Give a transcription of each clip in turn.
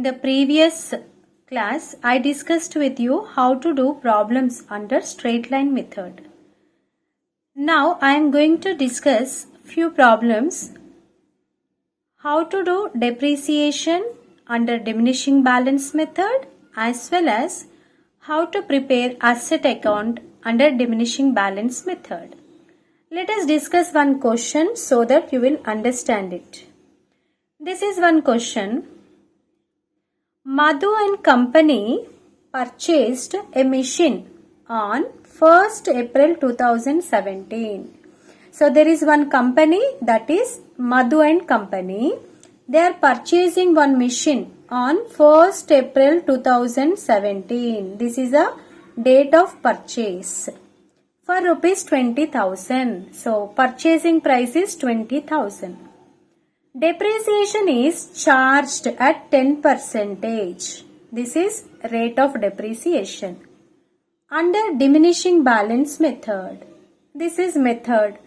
In the previous class, I discussed with you how to do problems under straight line method. Now I am going to discuss few problems. How to do depreciation under diminishing balance method as well as how to prepare asset account under diminishing balance method. Let us discuss one question so that you will understand it. This is one question. Madhu and company purchased a machine on 1st April 2017. So there is one company, that is Madhu and company. They are purchasing one machine on 1st April 2017. This is a date of purchase for rupees 20,000. So purchasing price is 20,000. Depreciation is charged at 10%. This is rate of depreciation. Under diminishing balance method. This is method.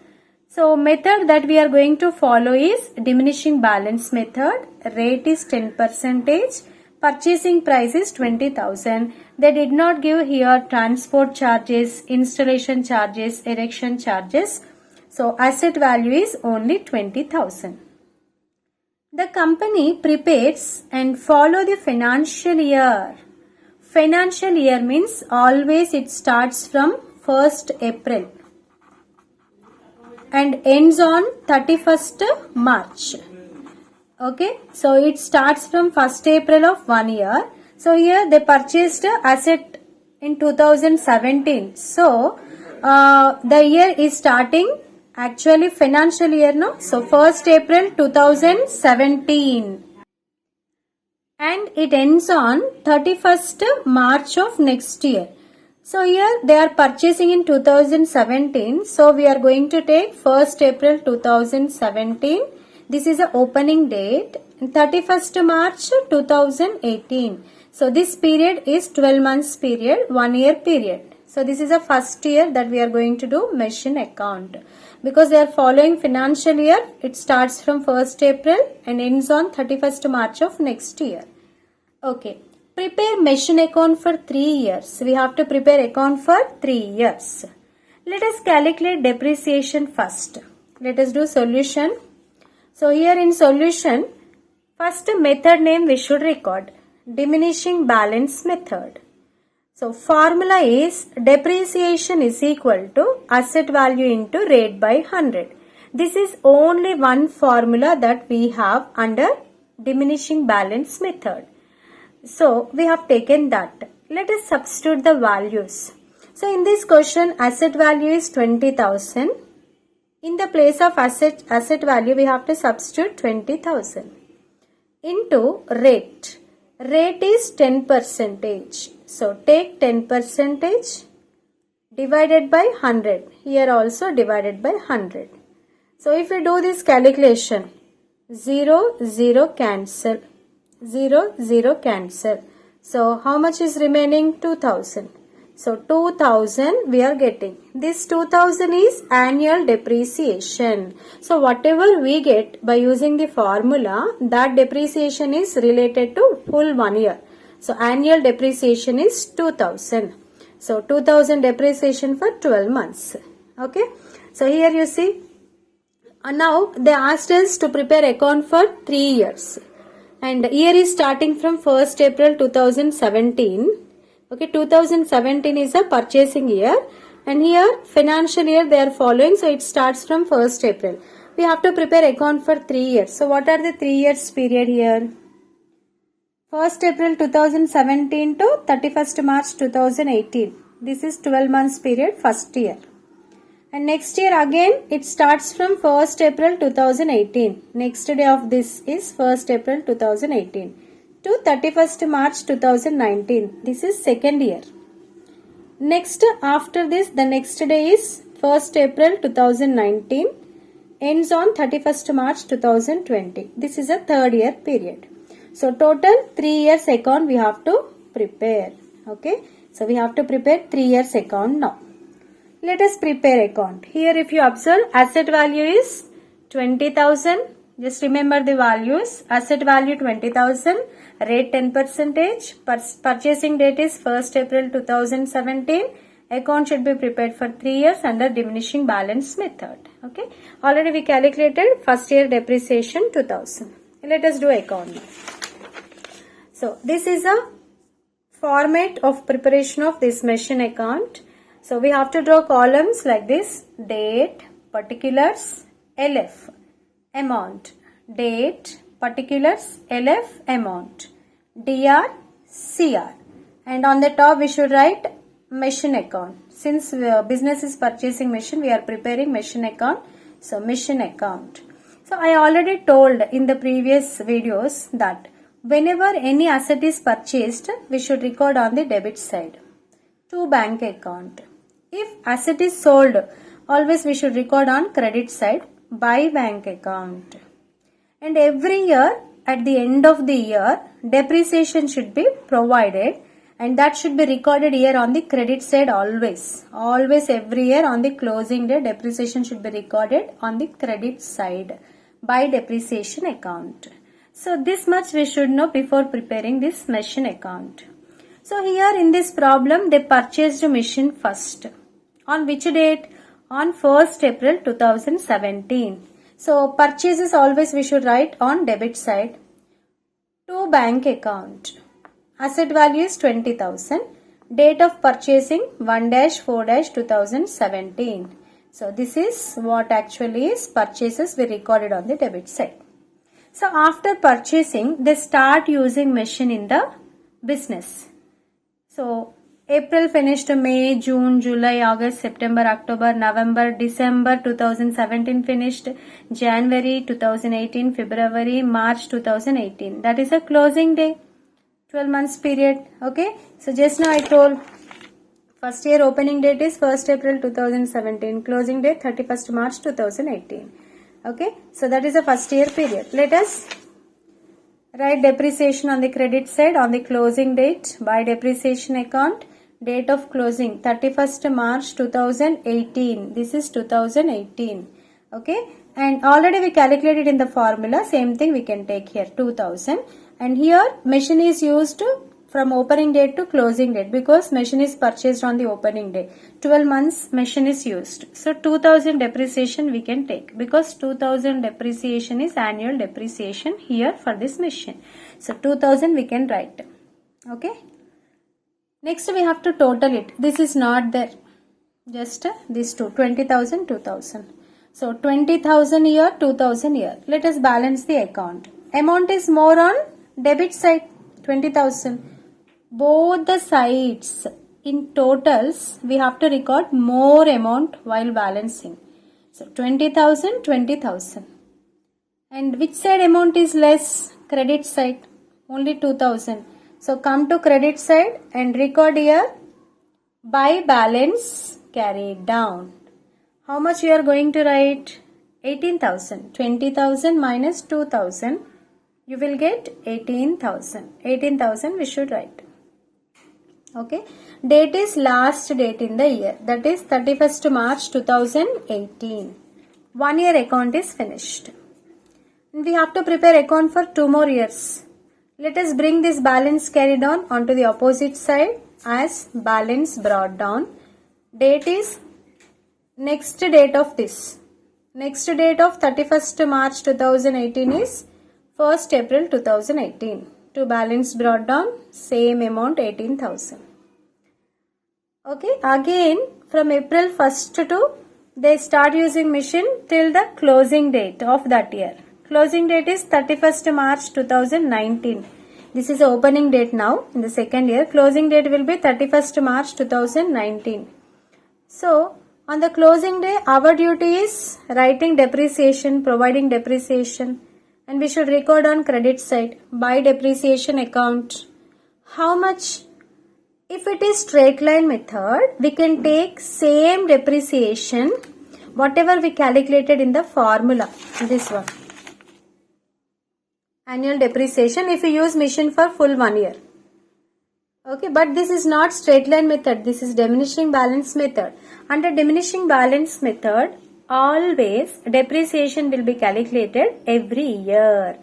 So method that we are going to follow is diminishing balance method. Rate is 10%. Purchasing price is 20,000. They did not give here transport charges, installation charges, erection charges. So asset value is only 20,000. The company prepares and follow the financial year. Financial year means always it starts from 1st April and ends on 31st March. Okay, so it starts from 1st April of 1 year. So here they purchased asset in 2017. So the year is starting actually financial year, no? So 1st April 2017 and it ends on 31st March of next year. So here they are purchasing in 2017. So we are going to take 1st April 2017. This is the opening date. 31st March 2018. So this period is 12 months period, 1 year period. So this is the first year that we are going to do machine account. Because they are following financial year, it starts from 1st April and ends on 31st March of next year. Okay. Prepare machine account for 3 years. We have to prepare account for 3 years. Let us calculate depreciation first. Let us do solution. So here in solution, first method name we should record. Diminishing balance method. So formula is depreciation is equal to asset value into rate by 100. This is only one formula that we have under diminishing balance method. So we have taken that. Let us substitute the values. So in this question asset value is 20,000. In the place of asset value we have to substitute 20,000 into rate. Rate is 10%. So take 10% divided by 100. Here also divided by 100. So if we do this calculation, 0, 0 cancel. 0, 0 cancel. So how much is remaining? 2000. So 2000 we are getting. This 2000 is annual depreciation. So whatever we get by using the formula, that depreciation is related to full 1 year. So annual depreciation is 2000. So 2000 depreciation for 12 months. Okay. So here you see. Now they asked us to prepare account for 3 years. And year is starting from 1st April 2017. Okay, 2017 is a purchasing year. And here financial year they are following. So it starts from 1st April. We have to prepare account for 3 years. So what are the 3 years period here? 1st April 2017 to 31st March 2018. This is 12 months period, first year. And next year again it starts from 1st April 2018. Next day of this is 1st April 2018 to 31st March 2019. This is second year. Next after this the next day is 1st April 2019 ends on 31st March 2020. This is a third year period. So total 3 years account we have to prepare. Okay. So we have to prepare 3 years account now. Let us prepare account. Here if you observe asset value is 20,000. Just remember the values. Asset value 20,000, rate 10%, purchasing date is 1st April 2017. Account should be prepared for 3 years under diminishing balance method. Okay. Already we calculated first year depreciation 2000. Let us do account. So this is a format of preparation of this machine account. So we have to draw columns like this: date, particulars, LF, amount, date, particulars, LF, amount, DR, CR, and on the top we should write machine account. Since business is purchasing machine, we are preparing machine account. So machine account. So I already told in the previous videos that whenever any asset is purchased, we should record on the debit side to bank account. If asset is sold, always we should record on credit side by bank account. And every year, at the end of the year, depreciation should be provided, and that should be recorded here on the credit side always. Always every year on the closing day, depreciation should be recorded on the credit side by depreciation account. So this much we should know before preparing this machine account. So here in this problem, they purchased a machine first. On which date? On 1st April 2017. So purchases always we should write on debit side to bank account. Asset value is 20,000. Date of purchasing 1-4-2017. So this is what actually is purchases we recorded on the debit side. So after purchasing, they start using machine in the business. So April finished, May, June, July, August, September, October, November, December 2017 finished, January 2018, February, March 2018. That is a closing day, 12 months period. Okay. So just now I told first year opening date is 1st April 2017, closing date 31st March 2018. Okay. So that is the first year period. Let us write depreciation on the credit side on the closing date by depreciation account. Date of closing 31st March 2018. This is 2018. Okay. And already we calculated in the formula. Same thing we can take here 2000. And here machine is used from opening date to closing date because machine is purchased on the opening day. 12 months machine is used. So 2000 depreciation we can take because 2000 depreciation is annual depreciation here for this machine. So 2000 we can write. Okay. Next we have to total it. This is not there. Just these two, 20,000, 2000. So 20,000 here, 2000 here. Let us balance the account. Amount is more on debit side, 20,000. Both the sides in totals we have to record more amount while balancing. So 20,000, 20,000. And which side amount is less? Credit side, only 2,000. So come to credit side and record here by balance carried down. How much you are going to write? 18,000. 20,000 minus 2,000. You will get 18,000. 18,000 we should write. Okay. Date is last date in the year. That is 31st March 2018. 1 year account is finished. And we have to prepare account for 2 more years. Let us bring this balance carried on onto the opposite side as balance brought down. Date is next date of this. Next date of 31st March 2018 is 1st April 2018. To balance brought down, same amount 18,000. Okay, again from April 1st to they start using machine till the closing date of that year. Closing date is 31st March 2019. This is the opening date now in the second year. Closing date will be 31st March 2019. So on the closing day, our duty is writing depreciation, providing depreciation. And we should record on credit side by depreciation account. How much? If it is straight line method, we can take same depreciation, whatever we calculated in the formula, this one. Annual depreciation if you use machine for full 1 year. Okay, but this is not straight line method. This is diminishing balance method. Under diminishing balance method, always depreciation will be calculated every year.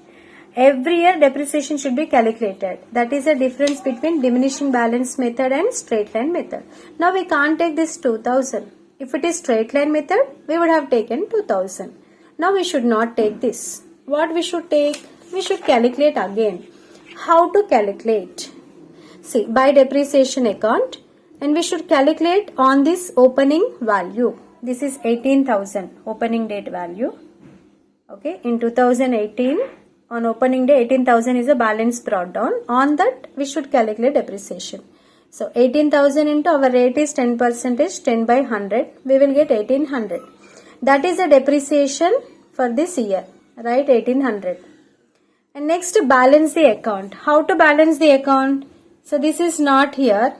Every year depreciation should be calculated. That is the difference between diminishing balance method and straight line method. Now we can't take this 2000. If it is straight line method, we would have taken 2000. Now we should not take this. What we should take? We should calculate again. How to calculate? See, by depreciation account, and we should calculate on this opening value. This is 18,000 opening date value. Okay, in 2018 on opening day 18,000 is a balance brought down. On that we should calculate depreciation. So 18,000 into our rate is 10%, 10 by 100. We will get 1800. That is the depreciation for this year, right? 1800. And next, balance the account. How to balance the account? So this is not here.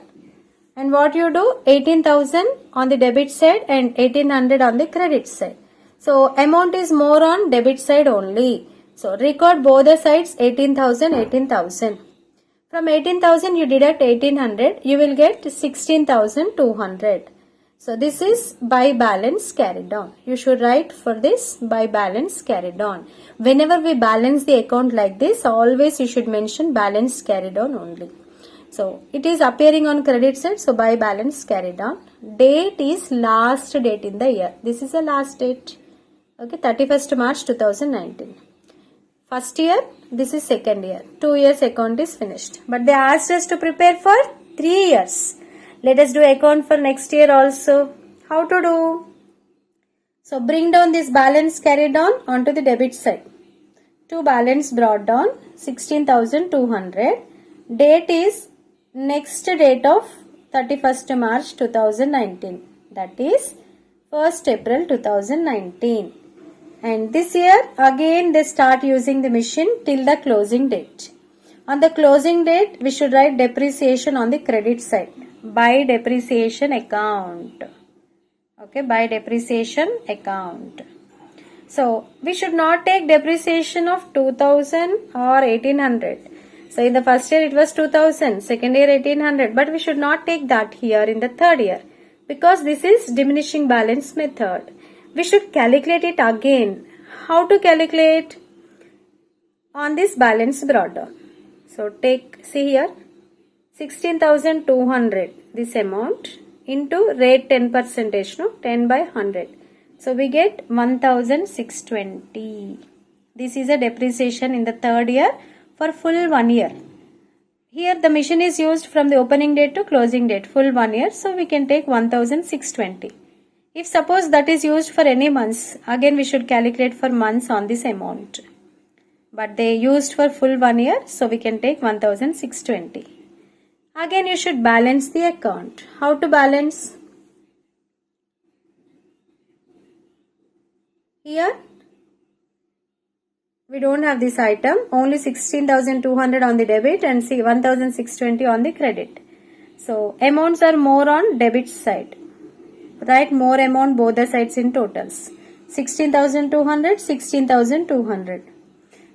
And what you do? 18,000 on the debit side and 1800 on the credit side. So amount is more on debit side only. So record both the sides 18,000, 18,000. From 18,000 you deduct 1800, you will get 16,200. So this is by balance carried on. You should write for this by balance carried on. Whenever we balance the account like this, always you should mention balance carried on only. So it is appearing on credit side, so by balance carried on. Date is last date in the year. This is the last date. Okay, 31st March 2019. First year, this is second year. 2 years account is finished. But they asked us to prepare for 3 years. Let us do account for next year also. How to do? So bring down this balance carried on onto the debit side. To balance brought down 16,200. Date is next date of 31st March 2019. That is 1st April 2019. And this year again they start using the machine till the closing date. On the closing date we should write depreciation on the credit side. By depreciation account. Okay, by depreciation account. So we should not take depreciation of 2000 or 1800. So in the first year it was 2000, second year 1800, but we should not take that here in the third year because this is diminishing balance method. We should calculate it again. How to calculate? On this balance brought down. So see here, 16,200 this amount into rate 10%, no? 10 by 100. So we get 1,620. This is a depreciation in the third year for full 1 year. Here the machine is used from the opening date to closing date, full 1 year. So we can take 1,620. If suppose that is used for any months, again we should calculate for months on this amount. But they used for full 1 year, so we can take 1,620. Again you should balance the account. How to balance? Here we don't have this item, only 16,200 on the debit and 1,620 on the credit. So amounts are more on debit side. Write more amount both the sides in totals. 16,200, 16,200.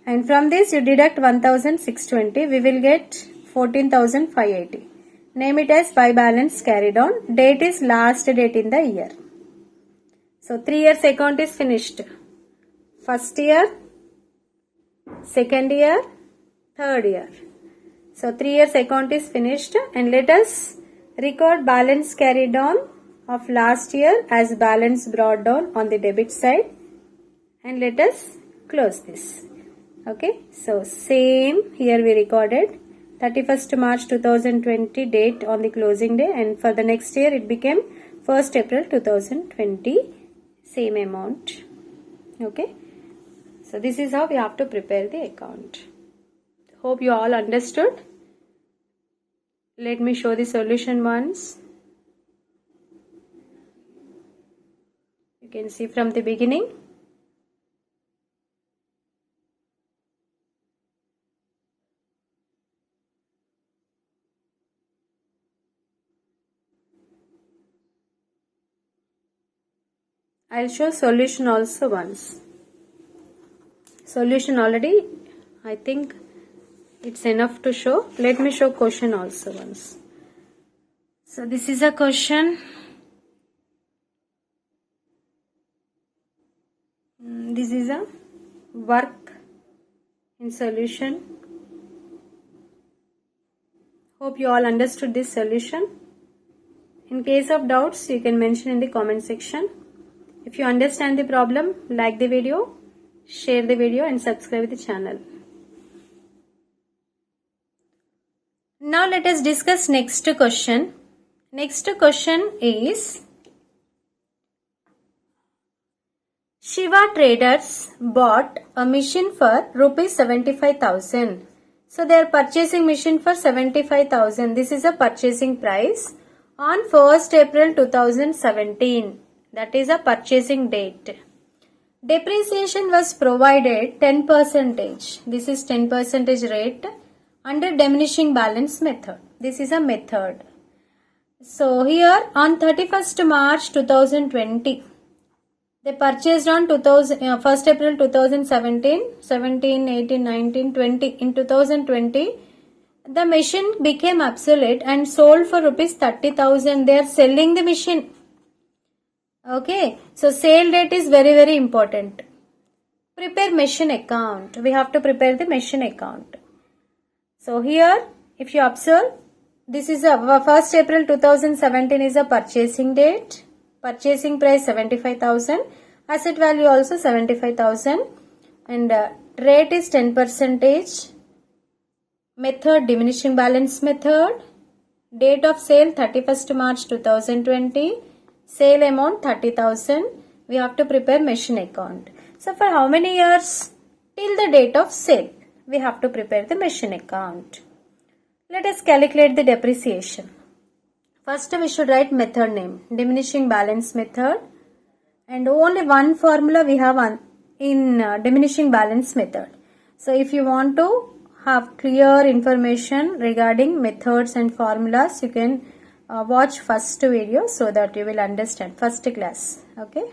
And from this you deduct 1,620, we will get 14,580. Name it as by balance carried on. Date is last date in the year. So 3 years account is finished. First year, second year, third year. So 3 years account is finished and let us record balance carried on of last year as balance brought down on the debit side and let us close this. Okay, so same here we recorded 31st March 2020 date on the closing day and for the next year it became 1st April 2020, same amount. Okay, so this is how we have to prepare the account. Hope you all understood. Let me show the solution once. You can see from the beginning. I'll show solution also once. Solution already, I think it's enough to show. Let me show question also once. So this is a question. work in solution. Hope you all understood this solution. In case of doubts, you can mention in the comment section. If you understand the problem, like the video, share the video and subscribe the channel. Now let us discuss next question. Next question is, Shiva Traders bought a machine for rupees 75,000. So they are purchasing machine for 75,000. This is a purchasing price on 1st April 2017. That is a purchasing date. Depreciation was provided 10%. This is 10% rate under diminishing balance method. This is a method. So here on 31st March 2020, they purchased on 1st April 2017, 17, 18, 19, 20. In 2020, the machine became obsolete and sold for rupees 30,000. They are selling the machine. Okay, so sale date is very, very important. Prepare machine account. We have to prepare the machine account. So here, if you observe, this is a 1st April 2017 is a purchasing date. Purchasing price 75,000. Asset value also 75,000. And rate is 10%. Method diminishing balance method. Date of sale 31st March 2020. Sale amount 30,000. We have to prepare machine account. So for how many years? Till the date of sale. We have to prepare the machine account. Let us calculate the depreciation. First we should write method name. Diminishing balance method. And only one formula we have in diminishing balance method. So if you want to have clear information regarding methods and formulas, you can watch first video so that you will understand. First class. Okay.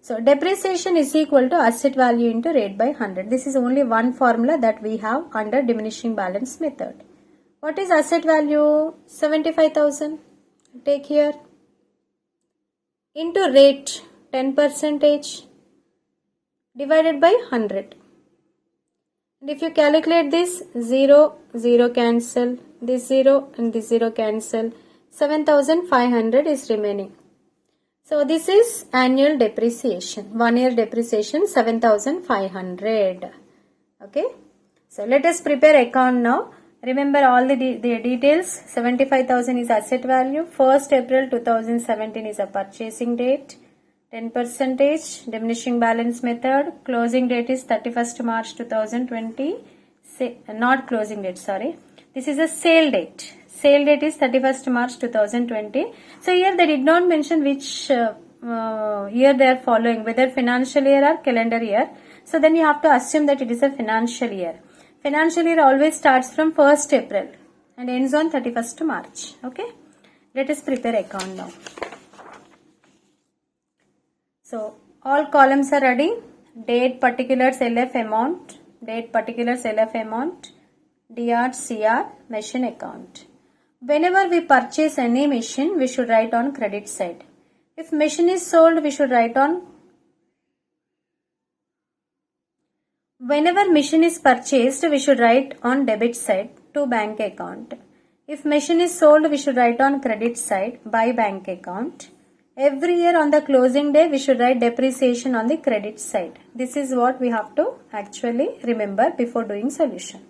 So depreciation is equal to asset value into rate by 100. This is only one formula that we have under diminishing balance method. What is asset value? 75,000. Take here. Into rate 10% divided by 100. And if you calculate this, 0, 0 cancel, this 0 and this 0 cancel, 7,500 is remaining. So this is annual depreciation. 1 year depreciation 7,500. Okay. So let us prepare account now. Remember all the details. 75,000 is asset value. 1st April 2017 is a purchasing date. 10% diminishing balance method. Closing date is 31st March 2020. Not closing date, sorry. This is a sale date. Sale date is 31st March 2020. So here they did not mention which year they are following, whether financial year or calendar year. So then you have to assume that it is a financial year. Financial year always starts from 1st April and ends on 31st March. Okay. Let us prepare account now. So all columns are ready. Date, particulars, LF amount. Date, particulars, LF amount. DR, CR, machine account. Whenever we purchase any machine, we should write on credit side. If machine is sold, we should write on. Whenever machine is purchased, we should write on debit side to bank account. If machine is sold, we should write on credit side by bank account. Every year on the closing day, we should write depreciation on the credit side. This is what we have to actually remember before doing solution.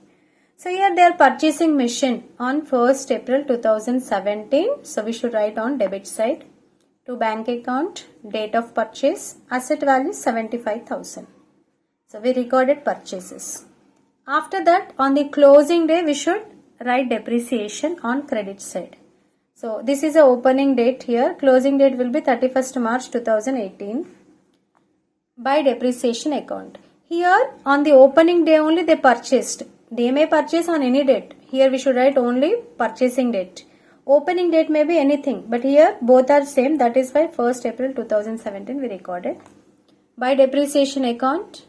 So here they are purchasing machine on 1st April 2017. So we should write on debit side to bank account, date of purchase, asset value 75,000. So we recorded purchases. After that, on the closing day, we should write depreciation on credit side. So this is the opening date here. Closing date will be 31st March 2018 by depreciation account. Here on the opening day only they purchased. They may purchase on any date. Here we should write only purchasing date. Opening date may be anything, but here both are same. That is why 1st April 2017 we recorded. By depreciation account,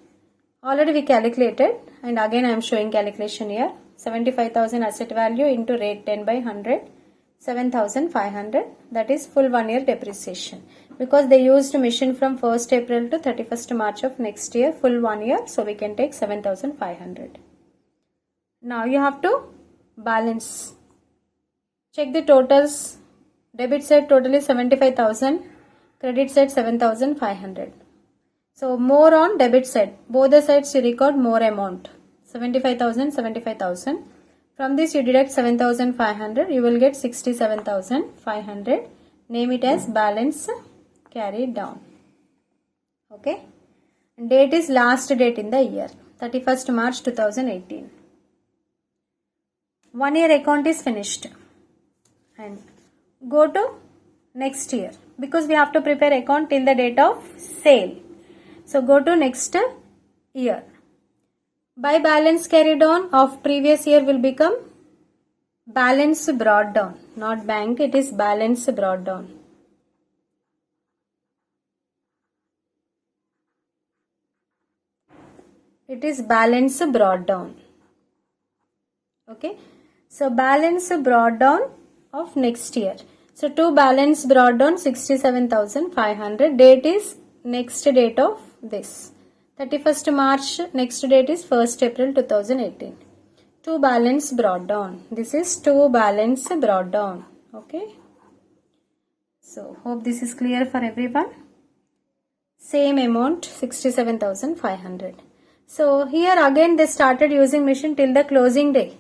already we calculated, and again I am showing calculation here. 75,000 asset value into rate 10 by 100. 7,500. That is full 1 year depreciation. Because they used machine from 1st April to 31st March of next year, full 1 year. So we can take 7,500. Now you have to balance. Check the totals. Debit side total is 75,000. Credit side 7,500. So more on debit side. Both the sides you record more amount. 75,000, 75,000. From this you deduct 7,500. You will get 67,500. Name it as balance carried down. Okay. Date is last date in the year. 31st March 2018. 1 year account is finished. And go to next year. Because we have to prepare account till the date of sale. So go to next year. By balance carried on of previous year will become balance brought down. Not bank, it is balance brought down. It is balance brought down. Okay. So balance brought down of next year. So to balance brought down 67,500. Date is next date of this. 31st March, next date is 1st April 2018. To balance brought down. This is to balance brought down. Okay. So hope this is clear for everyone. Same amount 67,500. So here again they started using machine till the closing day.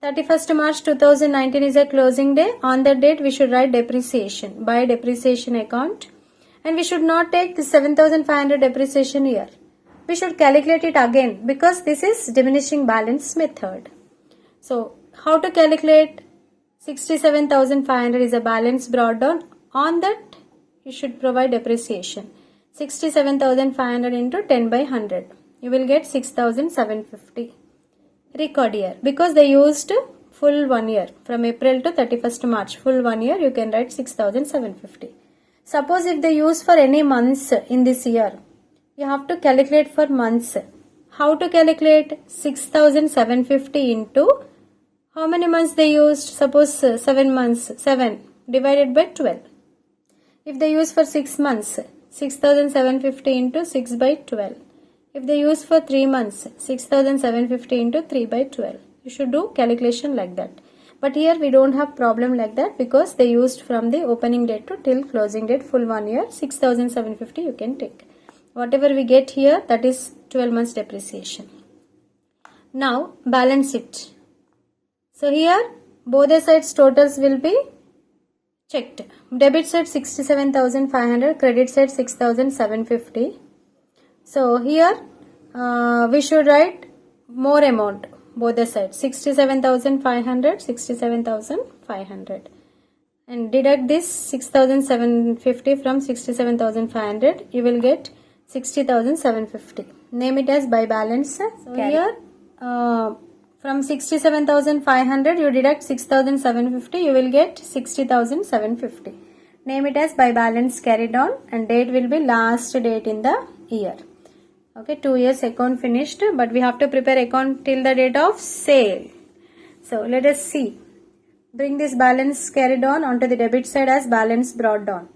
31st March 2019 is a closing day. On that date we should write depreciation by depreciation account. And we should not take the 7,500 depreciation here. We should calculate it again because this is diminishing balance method. So how to calculate 67,500 is a balance brought down. On that you should provide depreciation. 67,500 into 10 by 100. You will get 6,750. Record here. Because they used full 1 year. From April to 31st March. Full 1 year you can write 6,750. Suppose if they use for any months in this year. You have to calculate for months. How to calculate 6,750 into how many months they used? Suppose 7 months. 7 divided by 12. If they use for 6 months, 6,750 into 6 by 12. If they use for 3 months, 6,750 into 3 by 12. You should do calculation like that. But here we don't have problem like that because they used from the opening date to till closing date full 1 year. 6,750 you can take. Whatever we get here, that is 12 months depreciation. Now balance it. So here both the sides totals will be checked. Debit side 67,500, credit side 6,750. So here we should write more amount both the sides 67,500, 67,500. And deduct this 6,750 from 67,500. You will get 60,750. Name it as by balance. So here from 67,500 you deduct 6,750. You will get 60,750. Name it as by balance carried on and date will be last date in the year. Okay, 2 years account finished, but we have to prepare account till the date of sale. So let us see. Bring this balance carried on onto the debit side as balance brought down.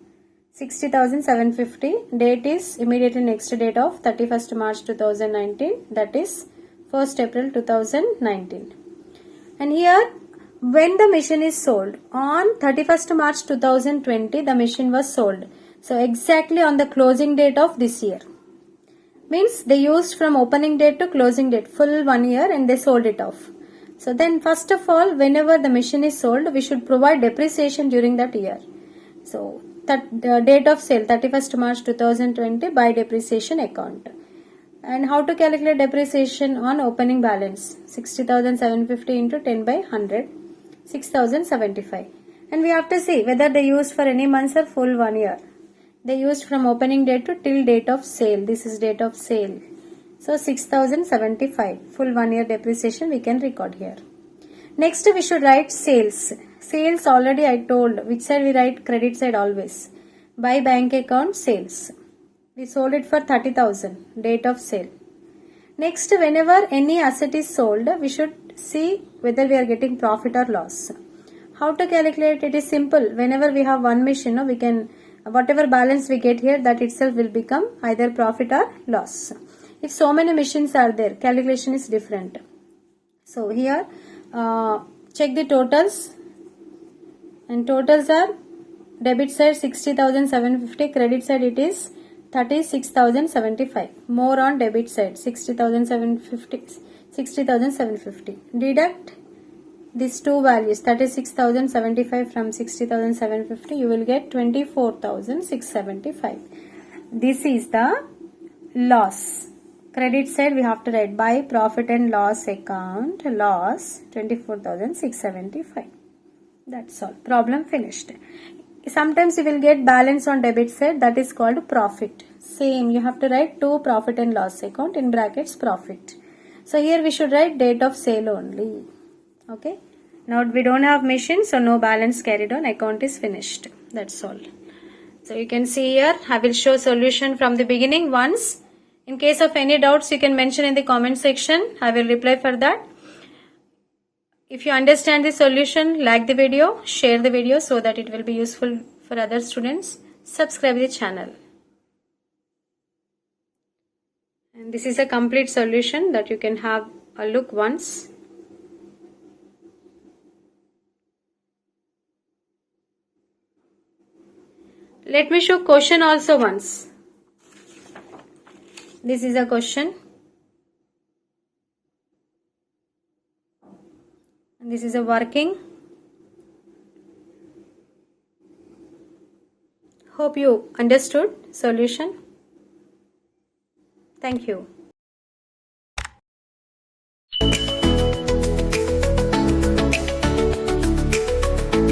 60,750. Date is immediately next date of 31st March 2019. That is 1st April 2019. And here when the machine is sold on 31st March 2020 the machine was sold. So exactly on the closing date of this year. Means they used from opening date to closing date full 1 year and they sold it off. So then first of all whenever the machine is sold we should provide depreciation during that year. So the date of sale 31st March 2020 by depreciation account. And how to calculate depreciation on opening balance 60,750 into 10 by 100 6,075. And we have to see whether they used for any months or full 1 year. They used from opening date to till date of sale. This is date of sale. So 6,075 full 1 year depreciation we can record here. Next we should write sales. Sales already I told which side we write credit side always. By bank account sales. We sold it for 30,000 date of sale. Next whenever any asset is sold we should see whether we are getting profit or loss. How to calculate? It is simple. Whenever we have one machine, we can, whatever balance we get here, that itself will become either profit or loss. If so many machines are there, calculation is different. So here, check the totals, and totals are debit side 60,750, credit side it is 36,075. More on debit side 60,750. Deduct these two values 36,075 from 60,750, you will get 24,675. This is the loss. Credit side we have to write by profit and loss account, loss 24,675. That's all. Problem finished. Sometimes you will get balance on debit side, that is called profit. Same, you have to write to profit and loss account, in brackets profit. So here we should write date of sale only. Okay. Now we don't have machine, so no balance carried on, account is finished. That's all. So you can see here, I will show solution from the beginning once. In case of any doubts, you can mention in the comment section. I will reply for that. If you understand the solution, like the video, share the video so that it will be useful for other students. Subscribe the channel. And this is a complete solution that you can have a look once. Let me show question also once. This is a question. And this is a working. Hope you understood solution. Thank you.